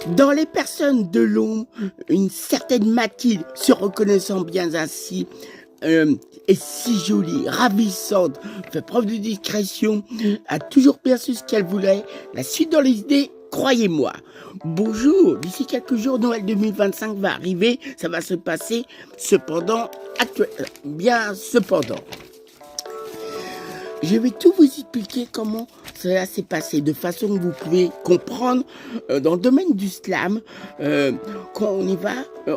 Dans les personnes de l'ombre, une certaine Mathilde, se reconnaissant bien ainsi, est si jolie, ravissante, fait preuve de discrétion, a toujours bien su ce qu'elle voulait, la suite dans les idées, croyez-moi. Bonjour, d'ici quelques jours, Noël 2025 va arriver, ça va se passer, cependant, cependant. Je vais tout vous expliquer comment cela s'est passé, de façon que vous pouvez comprendre. Dans le domaine du slam, quand on y va,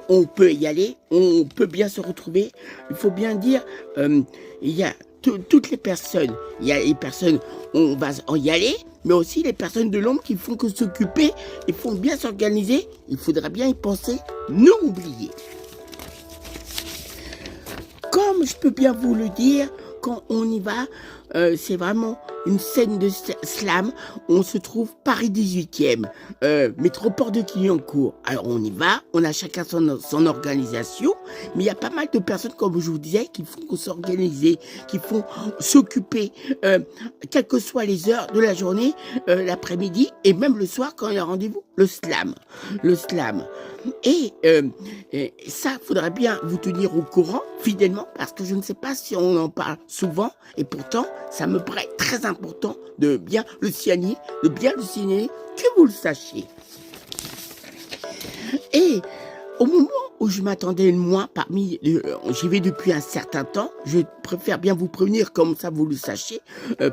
on peut y aller, on peut bien se retrouver. Il faut bien dire, il y a toutes les personnes. Il y a les personnes, on va y aller, mais aussi les personnes de l'ombre qui font que s'occuper, ils font bien s'organiser. Il faudra bien y penser, non oublier. Comme je peux bien vous le dire, quand on y va, c'est vraiment une scène de slam. On se trouve Paris 18e, métropole de Clignancourt. Alors on y va, on a chacun son organisation, mais il y a pas mal de personnes, comme je vous disais, qui font s'organiser, qui font s'occuper, quelles que soient les heures de la journée, l'après-midi et même le soir quand il y a rendez-vous, le slam. Le slam. Et ça, faudrait bien vous tenir au courant, fidèlement, parce que je ne sais pas si on en parle souvent, et pourtant, ça me paraît très important de bien le signaler, que vous le sachiez. Et au moment où je m'attendais le moins, j'y vais depuis un certain temps, je préfère bien vous prévenir, comme ça vous le sachiez,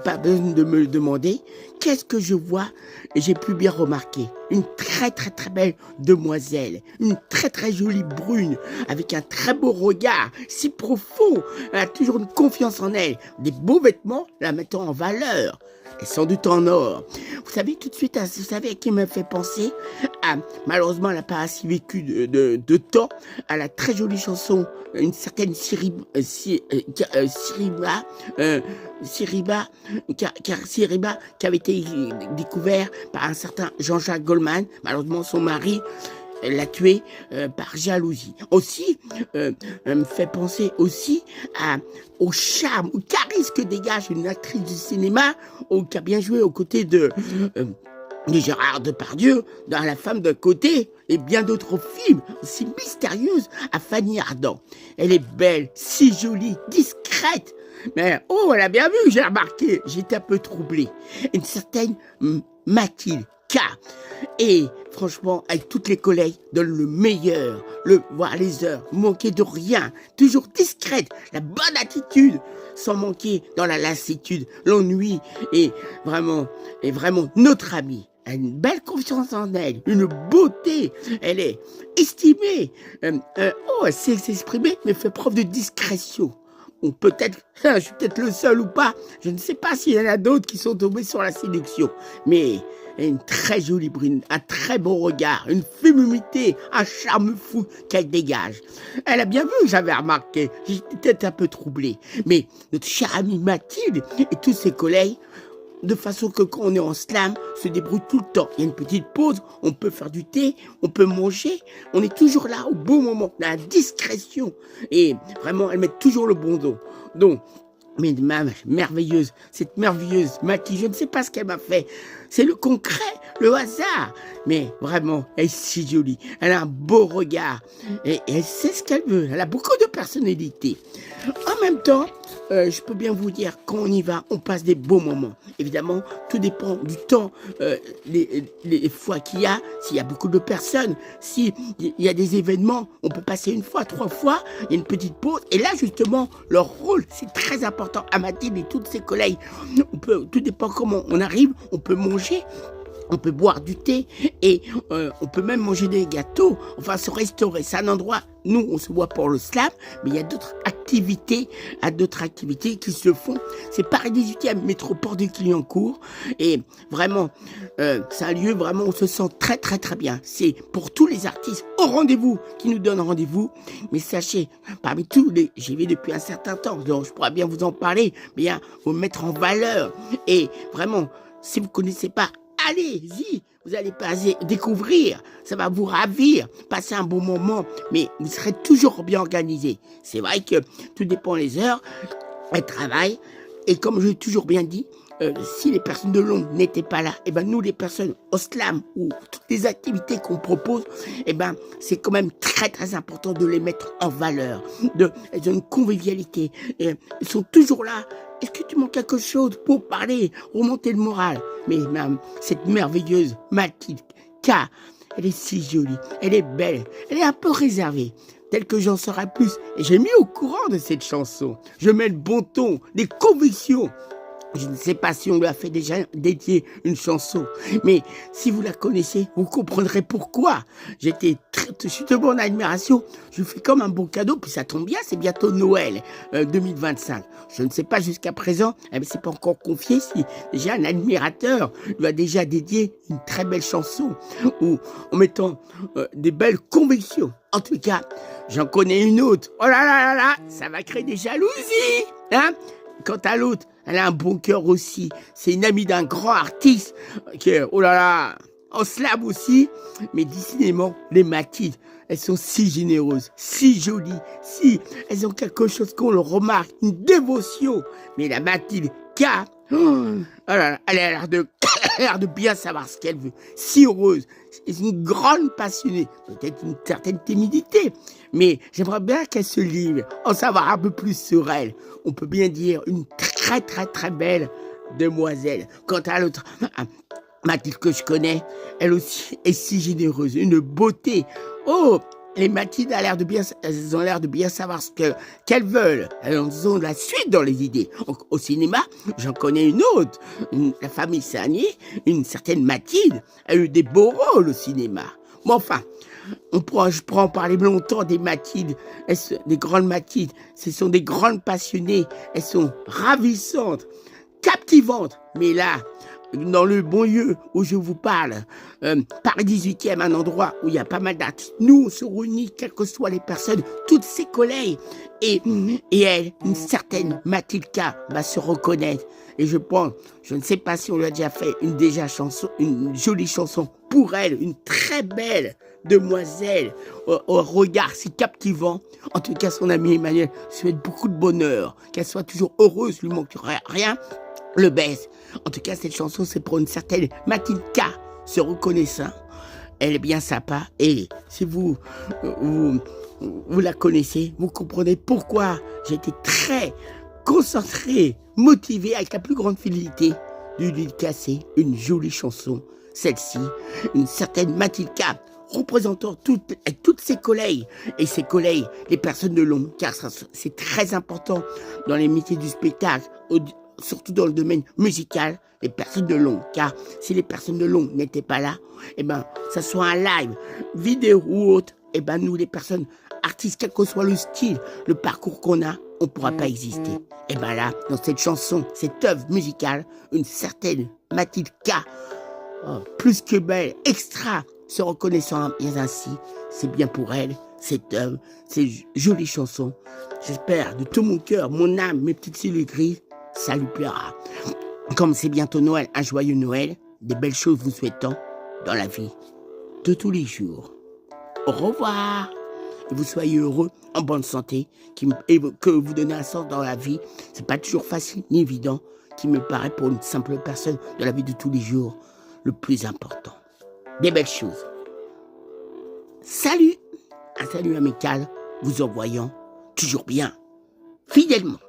pas besoin de me le demander, qu'est-ce que je vois? J'ai pu bien remarquer une très très très belle demoiselle, une très très jolie brune, avec un très beau regard, si profond, elle a toujours une confiance en elle, des beaux vêtements la mettant en valeur, et sans doute en or. Vous savez tout de suite, vous savez à qui me fait penser? Malheureusement, elle n'a pas assez vécu de temps, à la très jolie chanson, une certaine Siriba, qui avait été découvert par un certain Jean-Jacques Goldman. Malheureusement, son mari l'a tué par jalousie. Aussi, me fait penser aussi au charme, au charisme que dégage une actrice du cinéma, qui a bien joué aux côtés de Gérard Depardieu, dans La femme d'un côté, et bien d'autres films aussi mystérieuses, à Fanny Ardant. Elle est belle, si jolie, discrète. Mais, oh, elle a bien vu, j'ai remarqué, j'étais un peu troublé. Une certaine Mathilde K. Et franchement, avec toutes les collègues, donne le meilleur, voir les heures, manquer de rien, toujours discrète, la bonne attitude, sans manquer dans la lassitude, l'ennui, et vraiment notre amie. Elle a une belle confiance en elle, une beauté, elle est estimée, elle sait s'exprimer, mais fait preuve de discrétion. Ou peut-être, je suis peut-être le seul ou pas, je ne sais pas s'il y en a d'autres qui sont tombés sur la séduction, mais elle a une très jolie brune, un très beau regard, une féminité, un charme fou qu'elle dégage. Elle a bien vu, j'avais remarqué, j'étais peut-être un peu troublé, mais notre chère amie Mathilde et tous ses collègues, de façon que quand on est en slam, se débrouille tout le temps. Il y a une petite pause, on peut faire du thé, on peut manger, on est toujours là au bon moment, la discrétion. Et vraiment, elle met toujours le bon dos. Donc, mais cette merveilleuse Mathilde, je ne sais pas ce qu'elle m'a fait. C'est le concret, le hasard. Mais vraiment, elle est si jolie. Elle a un beau regard. Et elle sait ce qu'elle veut. Elle a beaucoup de personnalité. En même temps, je peux bien vous dire, quand on y va, on passe des beaux moments. Évidemment, tout dépend du temps, les fois qu'il y a, s'il y a beaucoup de personnes, s'il y a des événements, on peut passer une fois, 3 fois, il y a une petite pause. Et là, justement, leur rôle, c'est très important. À Mathilde et tous ses collègues, tout dépend comment on arrive, on peut manger. On peut boire du thé et on peut même manger des gâteaux, enfin se restaurer. C'est un endroit, nous on se voit pour le slam, mais il y a d'autres activités qui se font. C'est Paris 18e, métropole de Clignancourt. Et vraiment, c'est un lieu vraiment où on se sent très très très bien. C'est pour tous les artistes au rendez-vous, qui nous donnent rendez-vous. Mais sachez, parmi tous j'y vais depuis un certain temps, donc je pourrais bien vous en parler, bien vous mettre en valeur. Et vraiment, si vous ne connaissez pas, allez-y, vous allez découvrir, ça va vous ravir, passer un bon moment, mais vous serez toujours bien organisé. C'est vrai que tout dépend des heures, le travail, et comme je l'ai toujours bien dit, si les personnes de l'ombre n'étaient pas là, eh ben nous les personnes au slam ou toutes les activités qu'on propose, eh ben c'est quand même très très important de les mettre en valeur. Elles ont une convivialité, et ils sont toujours là. Est-ce que tu manques quelque chose pour parler, remonter le moral? Mais cette merveilleuse Mathilde K, elle est si jolie, elle est belle, elle est un peu réservée. Tel que j'en saurai plus. Et j'ai mis au courant de cette chanson. Je mets le bon ton, des convictions. Je ne sais pas si on lui a fait déjà dédier une chanson, mais si vous la connaissez, vous comprendrez pourquoi. Je suis de bonne admiration, je lui fais comme un bon cadeau, puis ça tombe bien, c'est bientôt Noël 2025. Je ne sais pas jusqu'à présent, c'est pas encore confié si déjà un admirateur lui a déjà dédié une très belle chanson, ou en mettant des belles convictions. En tout cas, j'en connais une autre. Oh là là là là, ça va créer des jalousies, hein? Quant à l'autre, elle a un bon cœur aussi. C'est une amie d'un grand artiste qui est, oh là là, en slab aussi. Mais décidément, les Mathilde, elles sont si généreuses, si jolies, elles ont quelque chose qu'on le remarque, une dévotion. Mais la Mathilde K, oh là là, elle a l'air de bien savoir ce qu'elle veut. Si heureuse, c'est une grande passionnée, peut-être une certaine timidité, mais j'aimerais bien qu'elle se livre, en savoir un peu plus sur elle. On peut bien dire une très très très belle demoiselle. Quant à l'autre, Mathilde que je connais, elle aussi est si généreuse, une beauté. Oh, les Mathilde elles ont l'air de bien savoir qu'elles veulent. Elles ont de la suite dans les idées. Au cinéma, j'en connais une autre. La famille Sagné, une certaine Mathilde, a eu des beaux rôles au cinéma. Mais enfin, je pourrais en parler longtemps des Mathilde, des grandes Mathilde. Ce sont des grandes passionnées. Elles sont ravissantes, captivantes. Mais là, dans le bon lieu où je vous parle, Paris 18e, un endroit où il y a pas mal d'artistes. Nous, on se réunit, quelles que soient les personnes, toutes ses collègues. Et elle, une certaine Mathilde K, va se reconnaître. Et je pense, je ne sais pas si on lui a déjà fait une jolie chanson pour elle, une très belle demoiselle, au regard si captivant. En tout cas, son ami Emmanuel souhaite beaucoup de bonheur, qu'elle soit toujours heureuse, lui manque rien. Le baisse. En tout cas, cette chanson, c'est pour une certaine Mathilde K, se reconnaissant. Elle est bien sympa. Et si vous la connaissez, vous comprenez pourquoi j'ai été très concentré, motivé, avec la plus grande fidélité, de lui casser une jolie chanson. Celle-ci, une certaine Mathilde K, représentant toutes ses collègues, et ses collègues, les personnes de l'ombre, car c'est très important dans les métiers du spectacle, surtout dans le domaine musical, les personnes de l'ombre. Car si les personnes de l'ombre n'étaient pas là, eh ben, ça soit un live, vidéo ou autre, eh ben, nous, les personnes artistes, quel que soit le style, le parcours qu'on a, on ne pourra pas exister. Et ben là, dans cette chanson, cette œuvre musicale, une certaine Mathilde K, plus que belle, extra, se reconnaissant bien ainsi, c'est bien pour elle, cette œuvre, ces jolies chansons. J'espère de tout mon cœur, mon âme, mes petites cellules grises, ça lui plaira. Comme c'est bientôt Noël, un joyeux Noël, des belles choses vous souhaitant dans la vie de tous les jours. Au revoir. Et vous soyez heureux, en bonne santé, que vous donnez un sens dans la vie. C'est pas toujours facile ni évident, qui me paraît pour une simple personne de la vie de tous les jours le plus important. Des belles choses. Salut. Un salut amical, vous envoyant toujours bien, fidèlement.